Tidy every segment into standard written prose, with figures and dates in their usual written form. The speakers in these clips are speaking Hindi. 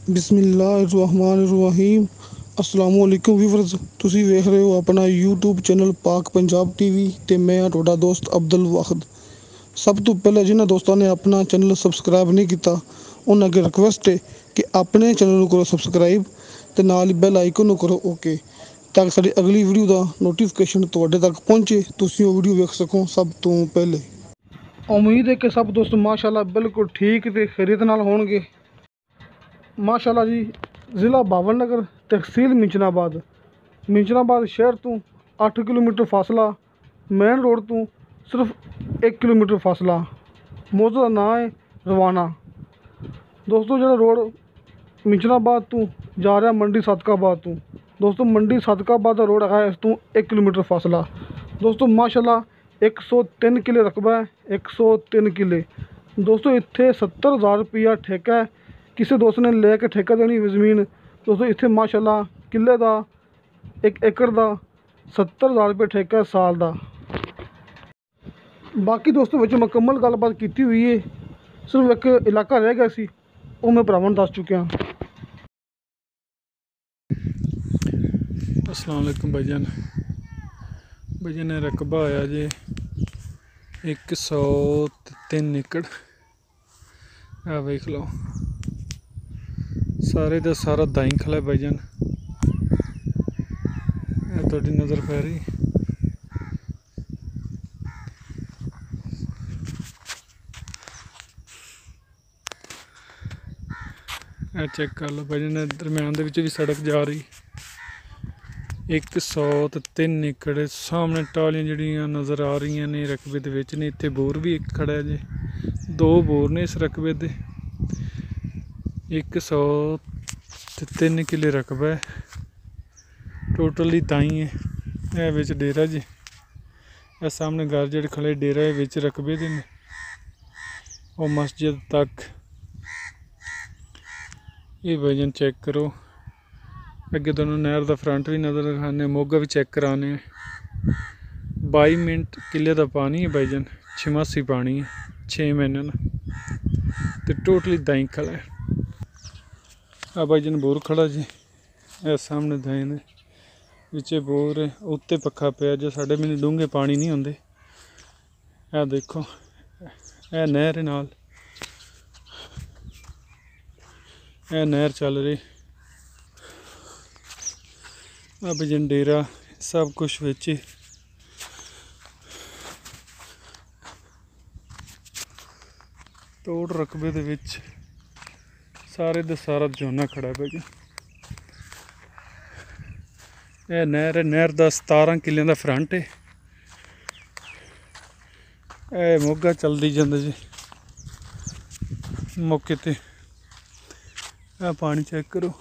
बिस्मिल्लाहिर्रहमानिर्रहीम। अस्सलामुअलैकुम व्यूअर्स, ਤੁਸੀਂ ਵੇਖ ਰਹੇ ਹੋ ਆਪਣਾ YouTube ਚੈਨਲ ਪਾਕ ਪੰਜਾਬ ਟੀਵੀ ਤੇ ਮੈਂ ਹਾਂ ਤੁਹਾਡਾ ਦੋਸਤ ਅਬਦੁਲ ਵਾਹਿਦ। ਸਭ ਤੋਂ ਪਹਿਲਾਂ ਜਿਨ੍ਹਾਂ ਦੋਸਤਾਂ ਨੇ ਆਪਣਾ ਚੈਨਲ ਸਬਸਕ੍ਰਾਈਬ ਨਹੀਂ ਕੀਤਾ ਉਹਨਾਂ ਅੱਗੇ ਰਿਕੁਐਸਟ ਹੈ ਕਿ ਆਪਣੇ ਚੈਨਲ ਨੂੰ ਕਰੋ ਸਬਸਕ੍ਰਾਈਬ ਤੇ ਨਾਲ ਹੀ ਬੈਲ ਆਈਕਨ ਨੂੰ ਕਰੋ ਓਕੇ, ਤਾਂ ਕਿ ਸਾਡੀ ਅਗਲੀ ਵੀਡੀਓ ਦਾ ਨੋਟੀਫਿਕੇਸ਼ਨ ਤੁਹਾਡੇ ਤੱਕ ਪਹੁੰਚੇ, ਤੁਸੀਂ ਉਹ ਵੀਡੀਓ ਵੇਖ ਸਕੋ ਸਭ ਤੋਂ ਪਹਿਲੇ। ਉਮੀਦ ਹੈ ਕਿ ਸਭ ਦੋਸਤ ਮਾਸ਼ਾਅੱਲਾ ਬਿਲਕੁਲ ਠੀਕ ਤੇ ਖੈਰੀਅਤ ਨਾਲ ਹੋਣਗੇ। माशाअल्लाह जी, ज़िला बावन नगर, तहसील मिंचनाबाद शहर तो 8 किलोमीटर फासला, मेन रोड तो सिर्फ 1 किलोमीटर फासला। मौजू का नाम है रवाना। दोस्तों जो रोड मिंचनाबाद तो जा रहा मंडी सदकाबाद तो, दोस्तों मंडी सदकाबाद का रोड है, इस तो 1 किलोमीटर फासला। दोस्तों माशाअल्लाह 103 किले रकबा है, 103 किले। दोस्तों इत्थे 70,000 रुपया ठेका है, किसी दोस्त ने लेके ठेका देनी ज़मीन। दोस्तों इत्थे माशाअल्लाह किले का 1 एकड़ का 70,000 रुपये ठेका है साल का। बाकी दोस्तों विच मुकम्मल गलबात की हुई है, सिर्फ एक इलाका रह गया सी, वो मैं भरावां नूं दस चुकिया। अस्सलाम वालेकुम भाईजान। भाईजान रकबा आया जे 103 एकड़। आ वेख लो, सारे का सारा दाई खला भाईजान, थोड़ी नज़र पै रही। चेक कर लो भाईजान, दरम्यान दे विच भी सड़क जा रही। 103 एकड़ सामने टालियां जड़ियां नज़र आ रही ने रकबे दे विच ने। इत्थे बोर भी एक खड़ा है जे, 2 बोर ने इस रकबे दे। 103 किले रकबा है, टोटली ताई है। यह विच डेरा जी, यह सामने घर जेड़े खड़े डेरा है विच रकबे दे ने। और मस्जिद तक ये भाईजान चेक करो। अगे दोनों नहर का फ्रंट भी नज़र दिखाने, मोगा भी चेक कराने। 22 मिनट किले का पानी है भाईजान, 86 पानी है 6 महीने तो टोटली दाई खड़ा है। आ भाईजान बोर खड़ा जी, ए सामने दाई ने विचे बोर है, उत्ते पक्खा पिया जो साढ़े महीने डूंगे पानी नहीं होंगे। आ देखो ए नहर नाल, ए नहर चल रही। आ भाईजान डेरा सब कुछ विच ही। तोड़ रकबे दे विच सारे दा सारा जोना खड़ा है भाई। यह नहर है, नहर का 17 किले का फ्रंट है। यह मोगा चलती जाता जी मौके ते। यह पानी चेक करो,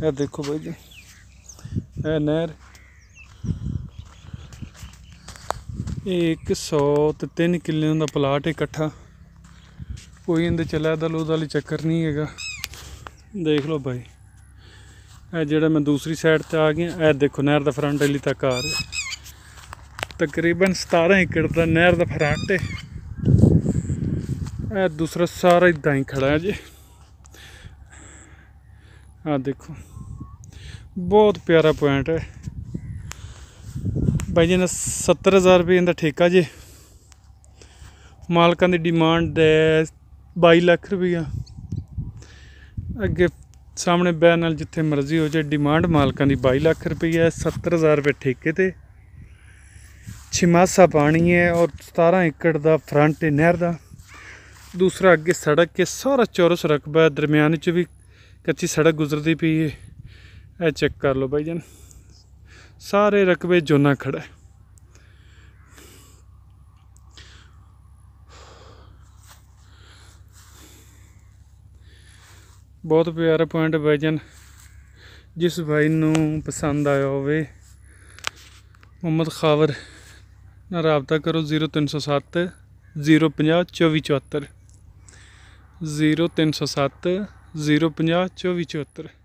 यह देखो भाई जी, यह नहर 103 किले का प्लाट है इकट्ठा। कोई इंदे चला दल वाली चक्कर नहीं है। देख लो भाई, यह जोड़ा मैं दूसरी साइड ते आ गया। यह देखो नहर का फ्रंट अली तक आ रहा, तकरीबन 17 एकड़ का नहर का फ्रंट है। यह दूसरा सारा ही दाई खड़ा है जी। हाँ देखो, बहुत प्यारा पॉइंट है भाई जी ने। 70,000 रुपये इनका ठेका जे, मालकां की डिमांड है 22 लाख रुपया। अगे सामने बैन नाल जिथे मर्जी हो जाए, डिमांड मालकां की 22 लाख रुपया है। 70,000 रुपये ठेके ते, छिमासा पानी है और 17 एकड़ का फ्रंट है नहर का। दूसरा अगे सड़क के सारा चौरस रकबा है, दरम्यान च भी कच्ची सड़क गुजरती पई है। यह चेक कर लो भाई जान, सारे रकबे जोना खड़ा है। बहुत प्यारा पॉइंट है भाईजान। जिस भाई नूं पसंद आया होवे मोहम्मद खावर ना राबता करो 0307 050 2474 0307 050 2474।